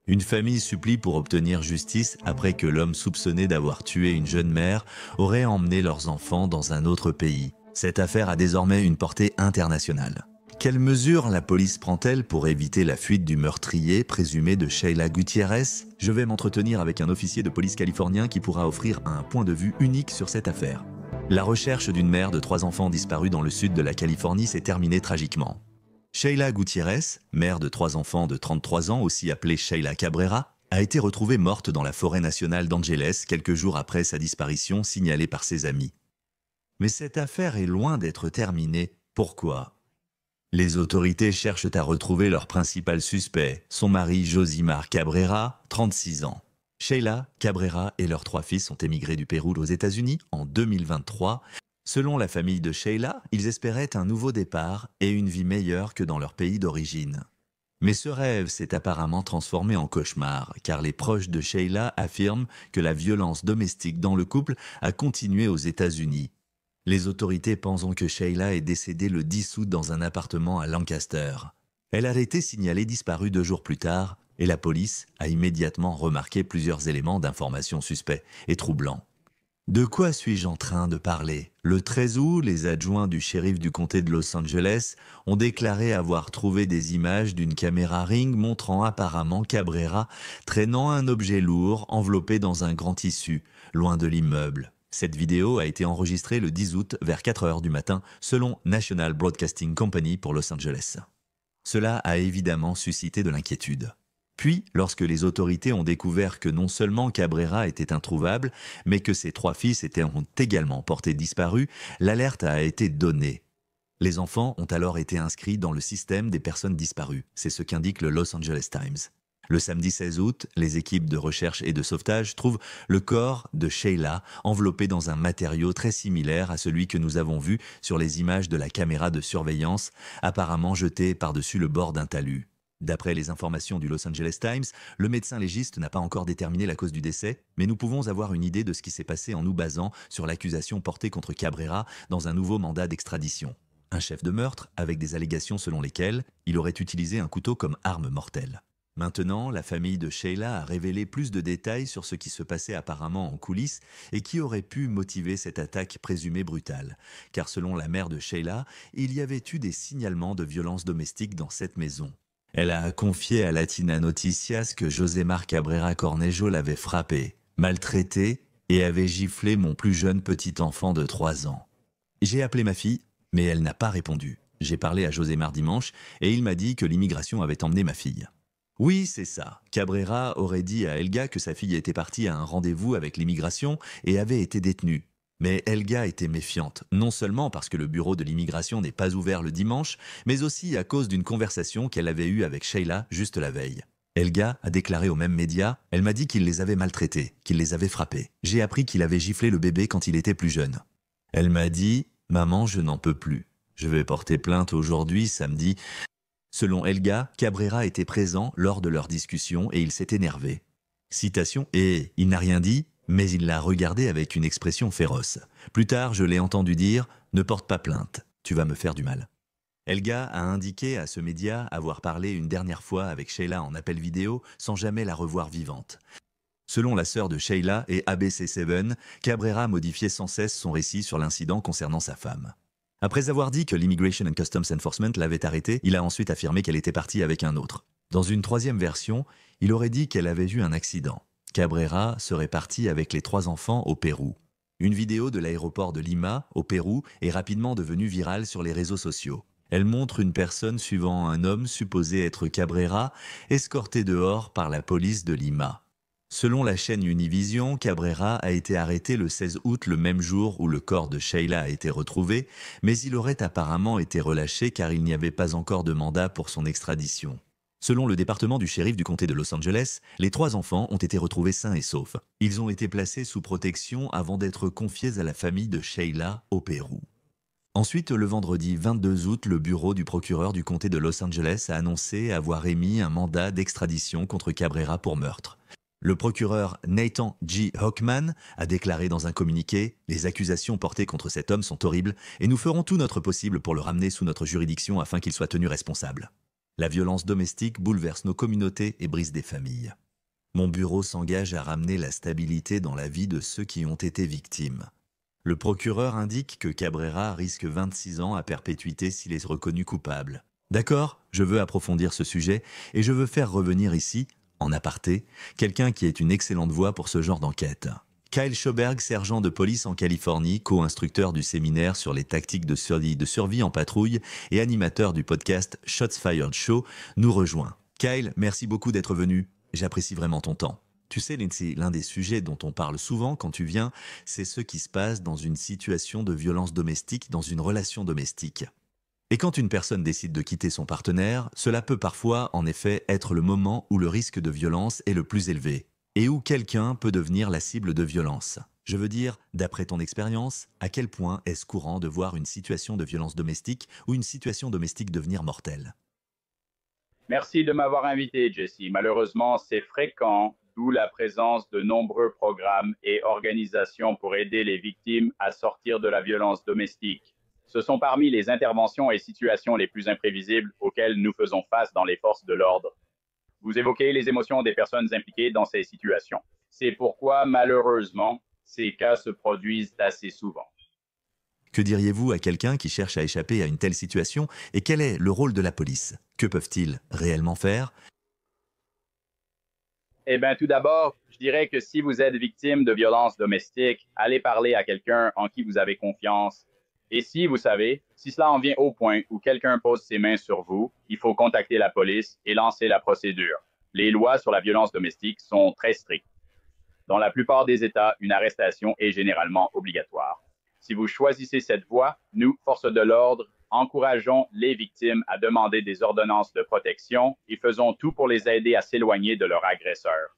Une famille supplie pour obtenir justice après que l'homme soupçonné d'avoir tué une jeune mère aurait emmené leurs enfants dans un autre pays. Cette affaire a désormais une portée internationale. Quelles mesures la police prend-elle pour éviter la fuite du meurtrier présumé de Sheila Gutiérrez? Je vais m'entretenir avec un officier de police californien qui pourra offrir un point de vue unique sur cette affaire. La recherche d'une mère de 3 enfants disparus dans le sud de la Californie s'est terminée tragiquement. Sheila Gutiérrez, mère de 3 enfants de 33 ans, aussi appelée Sheila Cabrera, a été retrouvée morte dans la forêt nationale d'Angeles quelques jours après sa disparition signalée par ses amis. Mais cette affaire est loin d'être terminée. Pourquoi? Les autorités cherchent à retrouver leur principal suspect, son mari Josimar Cabrera, 36 ans. Sheila Cabrera et leurs 3 fils ont émigré du Pérou aux États-Unis en 2023. Selon la famille de Sheila, ils espéraient un nouveau départ et une vie meilleure que dans leur pays d'origine. Mais ce rêve s'est apparemment transformé en cauchemar, car les proches de Sheila affirment que la violence domestique dans le couple a continué aux États-Unis. Les autorités pensent que Sheila est décédée le 10 août dans un appartement à Lancaster. Elle a été signalée disparue 2 jours plus tard, et la police a immédiatement remarqué plusieurs éléments d'information suspects et troublants. De quoi suis-je en train de parler? Le 13 août, les adjoints du shérif du comté de Los Angeles ont déclaré avoir trouvé des images d'une caméra Ring montrant apparemment Cabrera traînant un objet lourd enveloppé dans un grand tissu, loin de l'immeuble. Cette vidéo a été enregistrée le 10 août vers 4 heures du matin selon National Broadcasting Company pour Los Angeles. Cela a évidemment suscité de l'inquiétude. Puis, lorsque les autorités ont découvert que non seulement Cabrera était introuvable, mais que ses 3 fils ont également porté disparus, l'alerte a été donnée. Les enfants ont alors été inscrits dans le système des personnes disparues, c'est ce qu'indique le Los Angeles Times. Le samedi 16 août, les équipes de recherche et de sauvetage trouvent le corps de Sheila enveloppé dans un matériau très similaire à celui que nous avons vu sur les images de la caméra de surveillance, apparemment jeté par-dessus le bord d'un talus. D'après les informations du Los Angeles Times, le médecin légiste n'a pas encore déterminé la cause du décès, mais nous pouvons avoir une idée de ce qui s'est passé en nous basant sur l'accusation portée contre Cabrera dans un nouveau mandat d'extradition. Un chef de meurtre avec des allégations selon lesquelles il aurait utilisé un couteau comme arme mortelle. Maintenant, la famille de Sheila a révélé plus de détails sur ce qui se passait apparemment en coulisses et qui aurait pu motiver cette attaque présumée brutale. Car selon la mère de Sheila, il y avait eu des signalements de violences domestiques dans cette maison. Elle a confié à Latina Noticias que Josemar Cabrera Cornejo l'avait frappé, maltraité et avait giflé mon plus jeune petit enfant de 3 ans. J'ai appelé ma fille, mais elle n'a pas répondu. J'ai parlé à Josemar dimanche et il m'a dit que l'immigration avait emmené ma fille. Oui, c'est ça. Cabrera aurait dit à Helga que sa fille était partie à un rendez-vous avec l'immigration et avait été détenue. Mais Helga était méfiante, non seulement parce que le bureau de l'immigration n'est pas ouvert le dimanche, mais aussi à cause d'une conversation qu'elle avait eue avec Sheila juste la veille. Helga a déclaré aux mêmes médias, elle m'a dit qu'il les avait maltraités, qu'il les avait frappés. J'ai appris qu'il avait giflé le bébé quand il était plus jeune. Elle m'a dit, maman, je n'en peux plus. Je vais porter plainte aujourd'hui, samedi. Selon Helga, Cabrera était présent lors de leur discussion et il s'est énervé. Citation, et il n'a rien dit, mais il l'a regardé avec une expression féroce. Plus tard, je l'ai entendu dire « Ne porte pas plainte, tu vas me faire du mal ». Helga a indiqué à ce média avoir parlé une dernière fois avec Sheila en appel vidéo sans jamais la revoir vivante. Selon la sœur de Sheila et ABC7, Cabrera modifiait sans cesse son récit sur l'incident concernant sa femme. Après avoir dit que l'Immigration and Customs Enforcement l'avait arrêtée, il a ensuite affirmé qu'elle était partie avec un autre. Dans une 3e version, il aurait dit qu'elle avait eu un accident. Cabrera serait parti avec les 3 enfants au Pérou. Une vidéo de l'aéroport de Lima, au Pérou, est rapidement devenue virale sur les réseaux sociaux. Elle montre une personne suivant un homme supposé être Cabrera, escorté dehors par la police de Lima. Selon la chaîne Univision, Cabrera a été arrêté le 16 août, le même jour où le corps de Sheila a été retrouvé, mais il aurait apparemment été relâché car il n'y avait pas encore de mandat pour son extradition. Selon le département du shérif du comté de Los Angeles, les 3 enfants ont été retrouvés sains et saufs. Ils ont été placés sous protection avant d'être confiés à la famille de Sheila au Pérou. Ensuite, le vendredi 22 août, le bureau du procureur du comté de Los Angeles a annoncé avoir émis un mandat d'extradition contre Cabrera pour meurtre. Le procureur Nathan G. Hochman a déclaré dans un communiqué « Les accusations portées contre cet homme sont horribles et nous ferons tout notre possible pour le ramener sous notre juridiction afin qu'il soit tenu responsable ». La violence domestique bouleverse nos communautés et brise des familles. Mon bureau s'engage à ramener la stabilité dans la vie de ceux qui ont été victimes. Le procureur indique que Cabrera risque 26 ans à perpétuité s'il est reconnu coupable. D'accord, je veux approfondir ce sujet et je veux faire revenir ici, en aparté, quelqu'un qui est une excellente voix pour ce genre d'enquête. Kyle Schoberg, sergent de police en Californie, co-instructeur du séminaire sur les tactiques de survie en patrouille et animateur du podcast Shots Fired Show, nous rejoint. Kyle, merci beaucoup d'être venu. J'apprécie vraiment ton temps. Tu sais, Lindsay, l'un des sujets dont on parle souvent quand tu viens, c'est ce qui se passe dans une situation de violence domestique, dans une relation domestique. Et quand une personne décide de quitter son partenaire, cela peut parfois, en effet, être le moment où le risque de violence est le plus élevé, et où quelqu'un peut devenir la cible de violence. Je veux dire, d'après ton expérience, à quel point est-ce courant de voir une situation de violence domestique ou une situation domestique devenir mortelle? Merci de m'avoir invité, Jesse. Malheureusement, c'est fréquent, d'où la présence de nombreux programmes et organisations pour aider les victimes à sortir de la violence domestique. Ce sont parmi les interventions et situations les plus imprévisibles auxquelles nous faisons face dans les forces de l'ordre. Vous évoquez les émotions des personnes impliquées dans ces situations. C'est pourquoi, malheureusement, ces cas se produisent assez souvent. Que diriez-vous à quelqu'un qui cherche à échapper à une telle situation et quel est le rôle de la police? Que peuvent-ils réellement faire? Eh bien, tout d'abord, je dirais que si vous êtes victime de violences domestiques, allez parler à quelqu'un en qui vous avez confiance. Et si vous savez, si cela en vient au point où quelqu'un pose ses mains sur vous, il faut contacter la police et lancer la procédure. Les lois sur la violence domestique sont très strictes. Dans la plupart des États, une arrestation est généralement obligatoire. Si vous choisissez cette voie, nous, forces de l'ordre, encourageons les victimes à demander des ordonnances de protection et faisons tout pour les aider à s'éloigner de leur agresseur.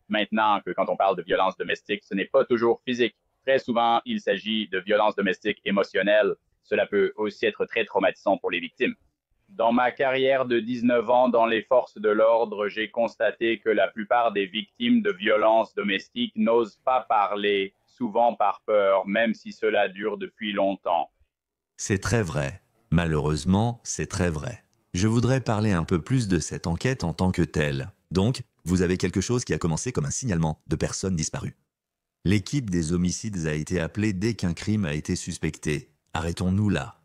Maintenant que quand on parle de violence domestique, ce n'est pas toujours physique. Très souvent, il s'agit de violence domestique émotionnelle. Cela peut aussi être très traumatisant pour les victimes. Dans ma carrière de 19 ans dans les forces de l'ordre, j'ai constaté que la plupart des victimes de violences domestiques n'osent pas parler, souvent par peur, même si cela dure depuis longtemps. C'est très vrai. Malheureusement, c'est très vrai. Je voudrais parler un peu plus de cette enquête en tant que telle. Donc, vous avez quelque chose qui a commencé comme un signalement de personnes disparues. L'équipe des homicides a été appelée dès qu'un crime a été suspecté. Arrêtons-nous là.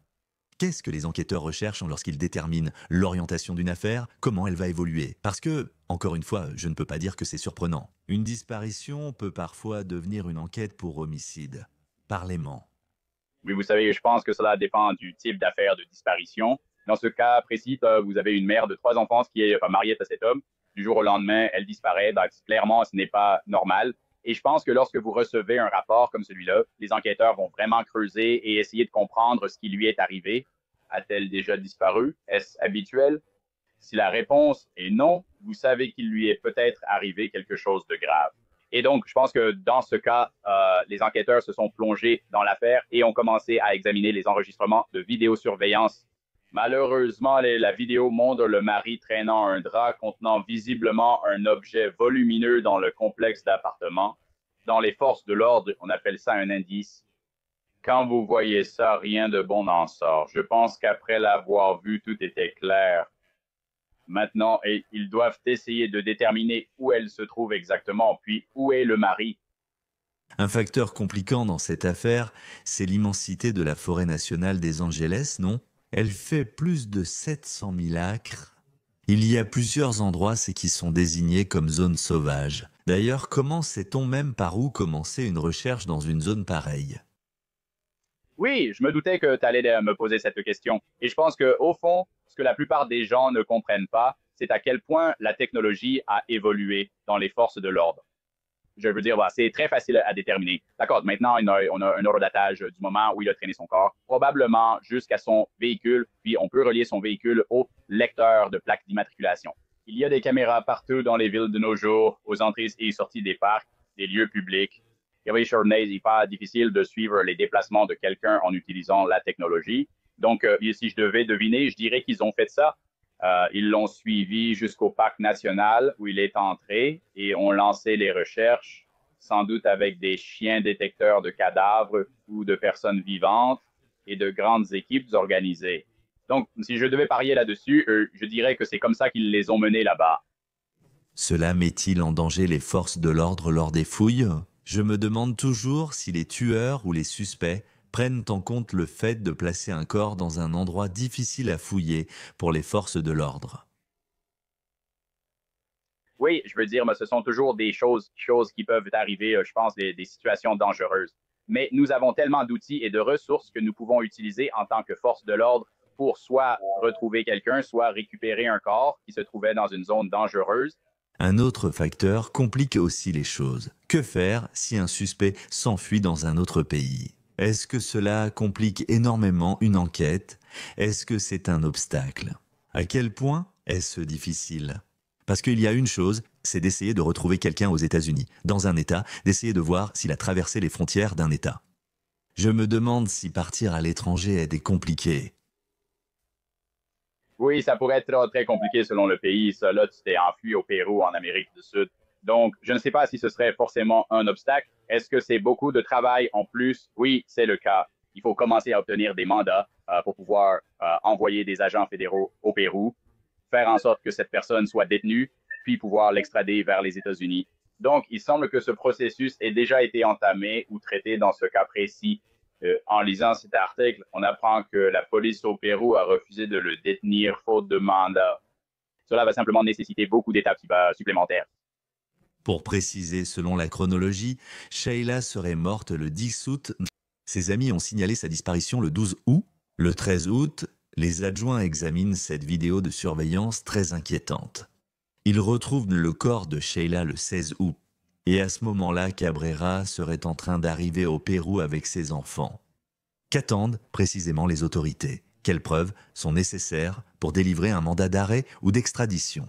Qu'est-ce que les enquêteurs recherchent lorsqu'ils déterminent l'orientation d'une affaire, comment elle va évoluer? Parce que, encore une fois, je ne peux pas dire que c'est surprenant. Une disparition peut parfois devenir une enquête pour homicide. Parlez-moi. Oui, vous savez, je pense que cela dépend du type d'affaire de disparition. Dans ce cas précis, vous avez une mère de 3 enfants qui est mariée à cet homme. Du jour au lendemain, elle disparaît. Donc, clairement, ce n'est pas normal. Et je pense que lorsque vous recevez un rapport comme celui-là, les enquêteurs vont vraiment creuser et essayer de comprendre ce qui lui est arrivé. A-t-elle déjà disparu? Est-ce habituel? Si la réponse est non, vous savez qu'il lui est peut-être arrivé quelque chose de grave. Et donc, je pense que dans ce cas, les enquêteurs se sont plongés dans l'affaire et ont commencé à examiner les enregistrements de vidéosurveillance. Malheureusement, la vidéo montre le mari traînant un drap contenant visiblement un objet volumineux dans le complexe d'appartements. Dans les forces de l'ordre, on appelle ça un indice. Quand vous voyez ça, rien de bon n'en sort. Je pense qu'après l'avoir vu, tout était clair. Maintenant, ils doivent essayer de déterminer où elle se trouve exactement, puis où est le mari. Un facteur compliquant dans cette affaire, c'est l'immensité de la forêt nationale des Angeles, non? Elle fait plus de 700 000 acres. Il y a plusieurs endroits qui sont désignés comme zones sauvages. D'ailleurs, comment sait-on même par où commencer une recherche dans une zone pareille? Oui, je me doutais que tu allais me poser cette question. Et je pense qu'au fond, ce que la plupart des gens ne comprennent pas, c'est à quel point la technologie a évolué dans les forces de l'ordre. Je veux dire, c'est très facile à déterminer. D'accord, maintenant, on a un horodatage du moment où il a traîné son corps, probablement jusqu'à son véhicule, puis on peut relier son véhicule au lecteur de plaques d'immatriculation. Il y a des caméras partout dans les villes de nos jours, aux entrées et sorties des parcs, des lieux publics. Il n'est pas difficile de suivre les déplacements de quelqu'un en utilisant la technologie. Donc, si je devais deviner, je dirais qu'ils ont fait ça. Ils l'ont suivi jusqu'au parc national où il est entré et ont lancé les recherches, sans doute avec des chiens détecteurs de cadavres ou de personnes vivantes et de grandes équipes organisées. Donc, si je devais parier là-dessus, je dirais que c'est comme ça qu'ils les ont menés là-bas. Cela met-il en danger les forces de l'ordre lors des fouilles? Je me demande toujours si les tueurs ou les suspects prennent en compte le fait de placer un corps dans un endroit difficile à fouiller pour les forces de l'ordre. Oui, je veux dire, mais ce sont toujours des choses qui peuvent arriver, je pense, des situations dangereuses. Mais nous avons tellement d'outils et de ressources que nous pouvons utiliser en tant que force de l'ordre pour soit retrouver quelqu'un, soit récupérer un corps qui se trouvait dans une zone dangereuse. Un autre facteur complique aussi les choses. Que faire si un suspect s'enfuit dans un autre pays? Est-ce que cela complique énormément une enquête? Est-ce que c'est un obstacle? À quel point est-ce difficile? Parce qu'il y a une chose, c'est d'essayer de retrouver quelqu'un aux États-Unis, dans un État, d'essayer de voir s'il a traversé les frontières d'un État. Je me demande si partir à l'étranger est compliqué. Oui, ça pourrait être très compliqué selon le pays. Ça, là, tu t'es enfui au Pérou, en Amérique du Sud. Donc, je ne sais pas si ce serait forcément un obstacle. Est-ce que c'est beaucoup de travail en plus? Oui, c'est le cas. Il faut commencer à obtenir des mandats pour pouvoir envoyer des agents fédéraux au Pérou, faire en sorte que cette personne soit détenue, puis pouvoir l'extrader vers les États-Unis. Donc, il semble que ce processus ait déjà été entamé ou traité dans ce cas précis. En lisant cet article, on apprend que la police au Pérou a refusé de le détenir faute de mandat. Cela va simplement nécessiter beaucoup d'étapes supplémentaires. Pour préciser, selon la chronologie, Sheila serait morte le 10 août. Ses amis ont signalé sa disparition le 12 août. Le 13 août, les adjoints examinent cette vidéo de surveillance très inquiétante. Ils retrouvent le corps de Sheila le 16 août. Et à ce moment-là, Cabrera serait en train d'arriver au Pérou avec ses enfants. Qu'attendent précisément les autorités? Quelles preuves sont nécessaires pour délivrer un mandat d'arrêt ou d'extradition?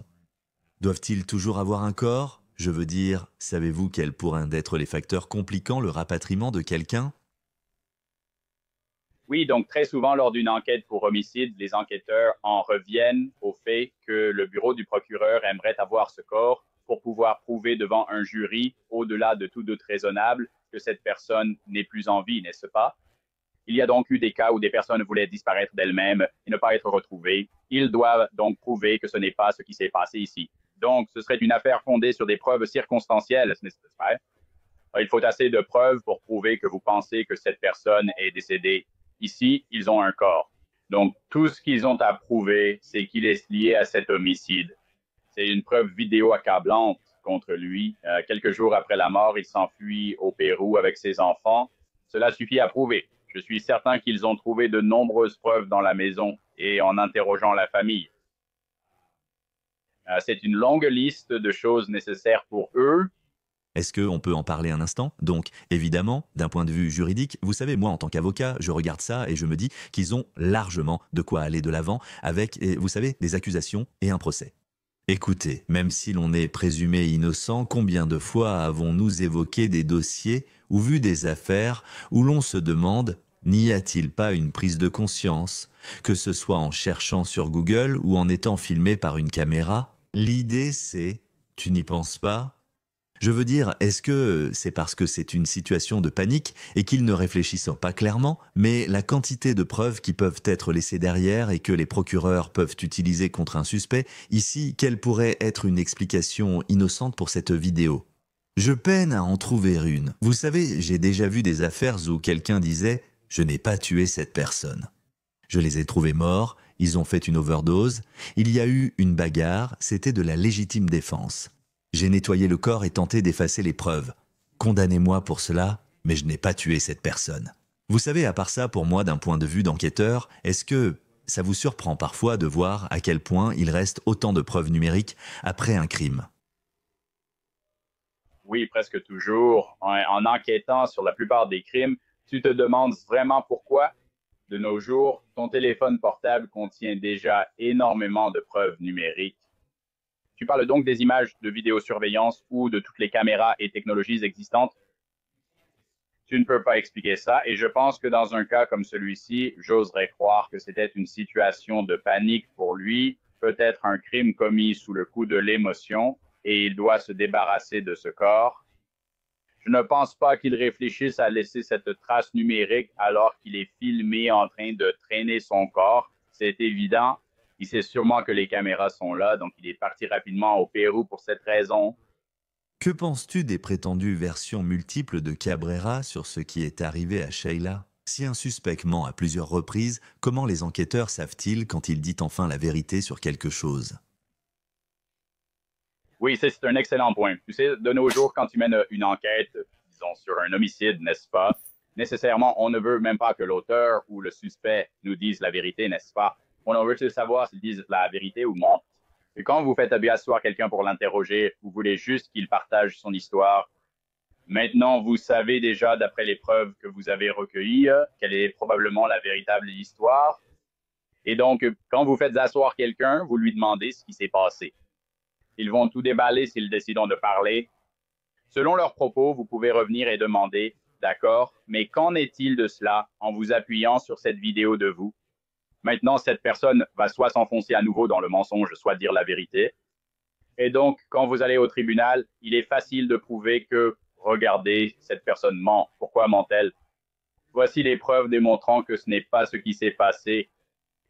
Doivent-ils toujours avoir un corps? Je veux dire, savez-vous quels pourraient être les facteurs compliquant le rapatriement de quelqu'un? Oui, donc très souvent lors d'une enquête pour homicide, les enquêteurs en reviennent au fait que le bureau du procureur aimerait avoir ce corps pour pouvoir prouver devant un jury, au-delà de tout doute raisonnable, que cette personne n'est plus en vie, n'est-ce pas? Il y a donc eu des cas où des personnes voulaient disparaître d'elles-mêmes et ne pas être retrouvées. Ils doivent donc prouver que ce n'est pas ce qui s'est passé ici. Donc, ce serait une affaire fondée sur des preuves circonstancielles, ce n'est pas. Il faut assez de preuves pour prouver que vous pensez que cette personne est décédée. Ici, ils ont un corps. Donc, tout ce qu'ils ont à prouver, c'est qu'il est lié à cet homicide. C'est une preuve vidéo accablante contre lui. Quelques jours après la mort, il s'enfuit au Pérou avec ses enfants. Cela suffit à prouver. Je suis certain qu'ils ont trouvé de nombreuses preuves dans la maison et en interrogeant la famille. C'est une longue liste de choses nécessaires pour eux. Est-ce qu'on peut en parler un instant? Donc, évidemment, d'un point de vue juridique, vous savez, moi, en tant qu'avocat, je regarde ça et je me dis qu'ils ont largement de quoi aller de l'avant avec, vous savez, des accusations et un procès. Écoutez, même si l'on est présumé innocent, combien de fois avons-nous évoqué des dossiers ou vu des affaires où l'on se demande n'y a-t-il pas une prise de conscience, que ce soit en cherchant sur Google ou en étant filmé par une caméra? L'idée c'est, tu n'y penses pas? Je veux dire, est-ce que c'est parce que c'est une situation de panique et qu'ils ne réfléchissent pas clairement, mais la quantité de preuves qui peuvent être laissées derrière et que les procureurs peuvent utiliser contre un suspect, ici, quelle pourrait être une explication innocente pour cette vidéo? Je peine à en trouver une. Vous savez, j'ai déjà vu des affaires où quelqu'un disait « Je n'ai pas tué cette personne ». Je les ai trouvés morts, ils ont fait une overdose, il y a eu une bagarre, c'était de la légitime défense. J'ai nettoyé le corps et tenté d'effacer les preuves. Condamnez-moi pour cela, mais je n'ai pas tué cette personne. Vous savez, à part ça, pour moi, d'un point de vue d'enquêteur, est-ce que ça vous surprend parfois de voir à quel point il reste autant de preuves numériques après un crime? Oui, presque toujours. En enquêtant sur la plupart des crimes, tu te demandes vraiment pourquoi. De nos jours, ton téléphone portable contient déjà énormément de preuves numériques. Tu parles donc des images de vidéosurveillance ou de toutes les caméras et technologies existantes. Tu ne peux pas expliquer ça et je pense que dans un cas comme celui-ci, j'oserais croire que c'était une situation de panique pour lui, peut-être un crime commis sous le coup de l'émotion et il doit se débarrasser de ce corps. Je ne pense pas qu'il réfléchisse à laisser cette trace numérique alors qu'il est filmé en train de traîner son corps. c'est évident. Il sait sûrement que les caméras sont là, donc il est parti rapidement au Pérou pour cette raison. Que penses-tu des prétendues versions multiples de Cabrera sur ce qui est arrivé à Sheila? Si un suspect ment à plusieurs reprises, comment les enquêteurs savent-ils quand il dit enfin la vérité sur quelque chose? Oui, c'est un excellent point. Tu sais, de nos jours, quand tu mènes une enquête, disons, sur un homicide, n'est-ce pas, nécessairement, on ne veut même pas que l'auteur ou le suspect nous dise la vérité, n'est-ce pas? On veut juste savoir s'ils disent la vérité ou mentent. Et quand vous faites asseoir quelqu'un pour l'interroger, vous voulez juste qu'il partage son histoire. Maintenant, vous savez déjà, d'après les preuves que vous avez recueillies, quelle est probablement la véritable histoire. Et donc, quand vous faites asseoir quelqu'un, vous lui demandez ce qui s'est passé. Ils vont tout déballer s'ils décident de parler. Selon leurs propos, vous pouvez revenir et demander, d'accord, mais qu'en est-il de cela en vous appuyant sur cette vidéo de vous? Maintenant, cette personne va soit s'enfoncer à nouveau dans le mensonge, soit dire la vérité. Et donc, quand vous allez au tribunal, il est facile de prouver que, regardez, cette personne ment. Pourquoi ment-elle? Voici les preuves démontrant que ce n'est pas ce qui s'est passé.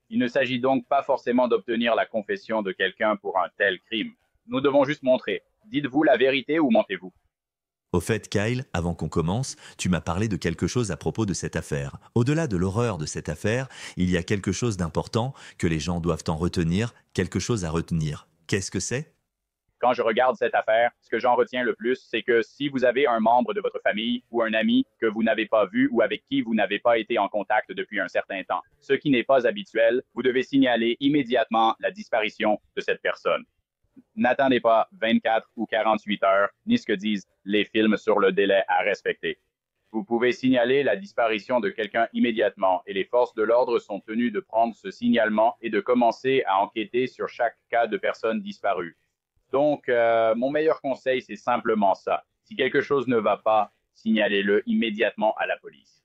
Il ne s'agit donc pas forcément d'obtenir la confession de quelqu'un pour un tel crime. Nous devons juste montrer. Dites-vous la vérité ou mentez-vous? Au fait, Kyle, avant qu'on commence, tu m'as parlé de quelque chose à propos de cette affaire. Au-delà de l'horreur de cette affaire, il y a quelque chose d'important que les gens doivent en retenir, quelque chose à retenir. Qu'est-ce que c'est? Quand je regarde cette affaire, ce que j'en retiens le plus, c'est que si vous avez un membre de votre famille ou un ami que vous n'avez pas vu ou avec qui vous n'avez pas été en contact depuis un certain temps, ce qui n'est pas habituel, vous devez signaler immédiatement la disparition de cette personne. N'attendez pas 24 ou 48 heures, ni ce que disent les films sur le délai à respecter. Vous pouvez signaler la disparition de quelqu'un immédiatement et les forces de l'ordre sont tenues de prendre ce signalement et de commencer à enquêter sur chaque cas de personne disparue. Donc, mon meilleur conseil, c'est simplement ça. Si quelque chose ne va pas, signalez-le immédiatement à la police.